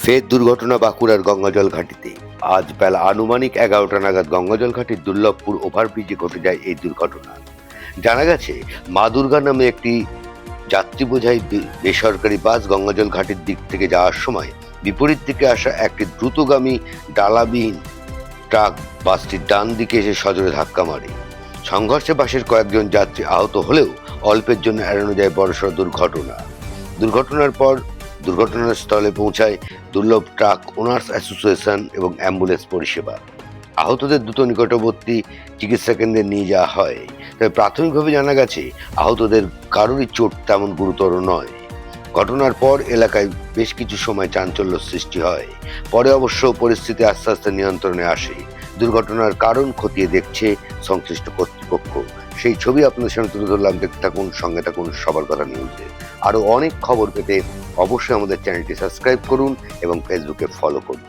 ফের দুর্ঘটনা বাঁকুড়ার গঙ্গাজল ঘাটিতে। আজ বেলা আনুমানিক 11টা নাগাদ গঙ্গাজল ঘাটির দুর্লভপুর ওভারব্রিজে ঘটে যায় এই দুর্ঘটনা। জানা গেছে, মা দুর্গা নামে একটি যাত্রী বোঝাই বেসরকারি বাস গঙ্গাজল ঘাটির দিক থেকে যাওয়ার সময় বিপরীত দিকে আসা একটি দ্রুতগামী ডালাবিহীন ট্রাক বাসটির ডান দিকে এসে সজোরে ধাক্কা মারে। সংঘর্ষে বাসের কয়েকজন যাত্রী আহত হলেও অল্পের জন্য এড়ানো যায় বড়সড় দুর্ঘটনা। দুর্ঘটনার পর দুর্ঘটনার স্থলে পৌঁছায় দুর্লভ ট্রাক ওনার্স অ্যাসোসিয়েশন এবং অ্যাম্বুলেন্স পরিষেবা। আহতদের দ্রুত নিকটবর্তী চিকিৎসা কেন্দ্রে নিয়ে যাওয়া হয়। তবে প্রাথমিকভাবে জানা গেছে, আহতদের কারোরই চোট তেমন গুরুতর নয়। ঘটনার পর এলাকায় বেশ কিছু সময় চাঞ্চল্য সৃষ্টি হয়। পরে অবশ্য পরিস্থিতি আস্তে আস্তে নিয়ন্ত্রণে আসে। দুর্ঘটনার কারণ খতিয়ে দেখছে সংশ্লিষ্ট কর্তৃপক্ষ। সেই ছবি আপনাদের সামনে তুলে ধরলাম। দেখতে থাকুন, সঙ্গে থাকুন সবার কথা নিউজে। আরো অনেক খবর পেতে অবশ্যই আমাদের চ্যানেলটি সাবস্ক্রাইব করুন এবং ফেসবুকে ফলো করুন।